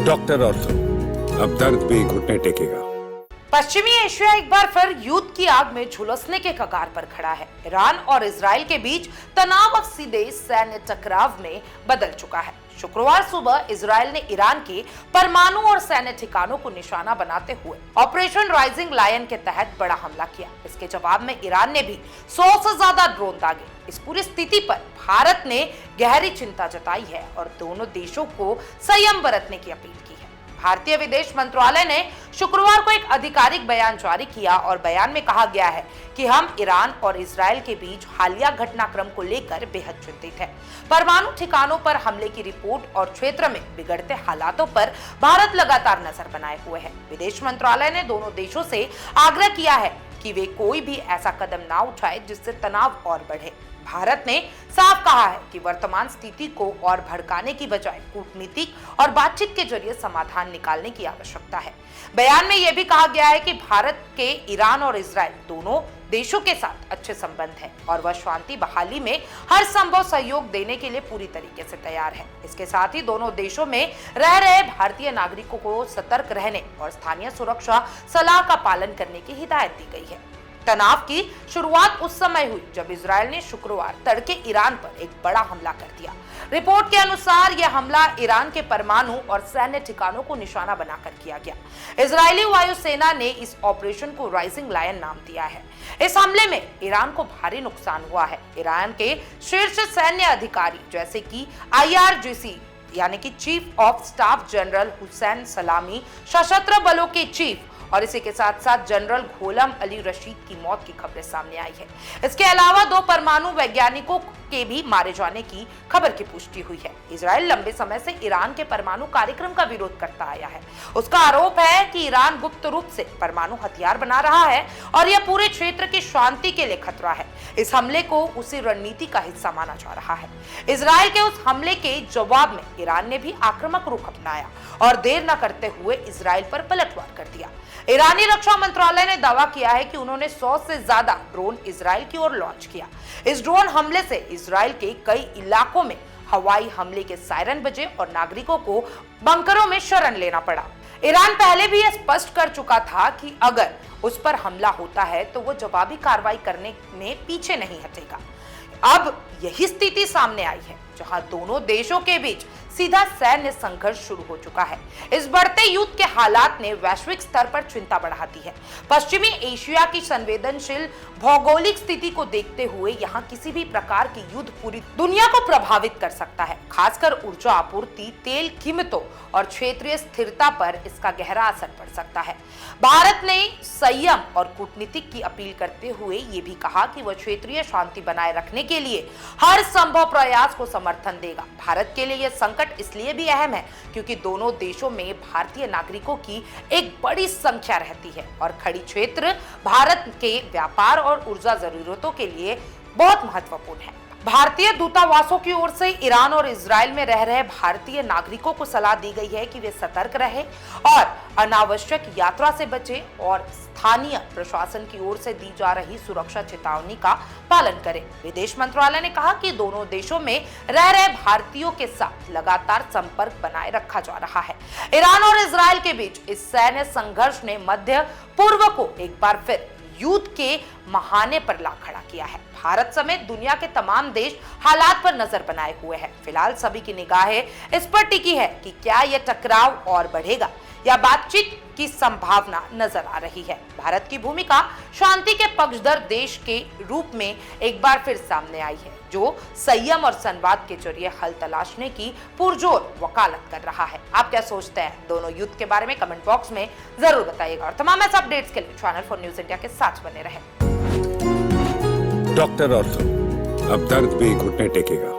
Doctor ortho, अब दर्द भी घुटने टेकेगा। पश्चिमी एशिया एक बार फिर युद्ध की आग में झुलसने के कगार पर खड़ा है। ईरान और इजराइल के बीच तनाव अब सीधे सैन्य टकराव में बदल चुका है। शुक्रवार सुबह इजराइल ने ईरान के परमाणु और सैन्य ठिकानों को निशाना बनाते हुए ऑपरेशन राइजिंग लायन के तहत बड़ा हमला किया। इसके जवाब में ईरान ने भी 100 से ज्यादा ड्रोन दागे। इस पूरी स्थिति पर भारत ने गहरी चिंता जताई है और दोनों देशों को संयम बरतने की अपील की है। भारतीय विदेश मंत्रालय ने शुक्रवार को एक आधिकारिक बयान जारी किया और बयान में कहा गया है कि हम ईरान और इजराइल के बीच हालिया घटनाक्रम को लेकर बेहद चिंतित हैं। परमाणु ठिकानों पर हमले की रिपोर्ट और क्षेत्र में बिगड़ते हालातों पर भारत लगातार नजर बनाए हुए है। विदेश मंत्रालय ने दोनों देशों से आग्रह किया है कि वे कोई भी ऐसा कदम ना उठाए जिससे तनाव और बढ़े। भारत ने साफ कहा है कि वर्तमान स्थिति को और भड़काने की बजाय कूटनीतिक और बातचीत के जरिए समाधान निकालने की आवश्यकता है। बयान में यह भी कहा गया है कि भारत के ईरान और इजराइल दोनों देशों के साथ अच्छे संबंध हैं और वह शांति बहाली में हर संभव सहयोग देने के लिए पूरी तरीके से तैयार है। इसके साथ ही दोनों देशों में रह रहे भारतीय नागरिकों को सतर्क रहने और स्थानीय सुरक्षा सलाह का पालन करने की हिदायत दी गई है। तनाव की शुरुआत उस समय हुई जब इजराइल ने शुक्रवार तड़के ईरान पर एक बड़ा हमला कर दिया। रिपोर्ट के अनुसार यह हमला ईरान के परमाणु और सैन्य ठिकानों को निशाना बनाकर किया गया। इजरायली वायुसेना ने इस ऑपरेशन को राइजिंग लायन नाम दिया है। इस हमले में ईरान को भारी नुकसान हुआ है। ईरान के शीर्ष सैन्य अधिकारी जैसे कि IRGC यानी कि chief of staff general Hussain सलामी, सशस्त्र बलों के चीफ और इसी के साथ साथ जनरल गोलाम अली रशीद की मौत की खबरें सामने आई है। इसके अलावा 2 परमाणु वैज्ञानिकों के भी मारे जाने की खबर की पुष्टि हुई है। इजराइल लंबे समय से ईरान के परमाणु कार्यक्रम का विरोध करता आया है। उसका आरोप है कि ईरान गुप्त रूप से परमाणु हथियार बना रहा है और यह पूरे क्षेत्र की शांति के लिए खतरा है। इस हमले को उसी रणनीति का हिस्सा माना जा रहा है। इजराइल के उस हमले के जवाब में ईरान ने भी आक्रामक रुख अपनाया और देर न करते हुए इजराइल पर पलटवार कर दिया। ईरानी रक्षा मंत्रालय ने दावा किया है कि उन्होंने 100 से ज्यादा ड्रोन इजराइल की ओर लॉन्च किया। इस ड्रोन हमले से इजराइल के कई इलाकों में हवाई हमले के सायरन बजे और नागरिकों को बंकरों में शरण लेना पड़ा। ईरान पहले भी यह स्पष्ट कर चुका था कि अगर उस पर हमला होता है तो वो जवाबी कार्रवाई करने में पीछे नहीं हटेगा। अब यही स्थिति सामने आई है जहां दोनों देशों के बीच सीधा सैन्य संघर्ष शुरू हो चुका है। इस बढ़ते युद्ध के हालात ने वैश्विक स्तर पर चिंता बढ़ा दी है। पश्चिमी एशिया की संवेदनशील भौगोलिक स्थिति को देखते हुए यहाँ किसी भी प्रकार की युद्ध पूरी दुनिया को प्रभावित कर सकता है। खासकर ऊर्जा आपूर्ति, तेल कीमतों और क्षेत्रीय स्थिरता पर इसका गहरा असर पड़ सकता है। भारत ने संयम और कूटनीतिक की अपील करते हुए ये भी कहा कि वह क्षेत्रीय शांति बनाए रखने के लिए हर संभव प्रयास को समर्थन देगा। भारत के लिए यह संकट इसलिए भी अहम है क्योंकि दोनों देशों में भारतीय नागरिकों की एक बड़ी संख्या रहती है और खड़ी क्षेत्र भारत के व्यापार और ऊर्जा जरूरतों के लिए बहुत महत्वपूर्ण है। भारतीय दूतावासों की ओर से ईरान और इजराइल में रह रहे भारतीय नागरिकों को सलाह दी गई है कि वे सतर्क रहें और अनावश्यक यात्रा से बचें और स्थानीय प्रशासन की ओर से दी जा रही सुरक्षा चेतावनी का पालन करें। विदेश मंत्रालय ने कहा कि दोनों देशों में रह रहे भारतीयों के साथ लगातार संपर्क बनाए रखा जा रहा है। ईरान और इजराइल के बीच इस सैन्य संघर्ष ने मध्य पूर्व को एक बार फिर युद्ध के महाने पर ला खड़ा किया है। भारत समेत दुनिया के तमाम देश हालात पर नजर बनाए हुए हैं। फिलहाल सभी की निगाहें इस पर टिकी है कि क्या यह टकराव और बढ़ेगा या बातचीत की संभावना नजर आ रही है। भारत की भूमिका शांति के पक्षधर देश के रूप में एक बार फिर सामने आई है, जो संयम और संवाद के जरिए हल तलाशने की पुरजोर वकालत कर रहा है। आप क्या सोचते हैं दोनों युद्ध के बारे में? कमेंट बॉक्स में जरूर बताइएगा और तमाम ऐसे अपडेट्स के लिए चैनल फॉर न्यूज इंडिया के साथ बने रहें। डॉक्टर ऑर्थो, अब दर्द भी घुटने टेकेगा।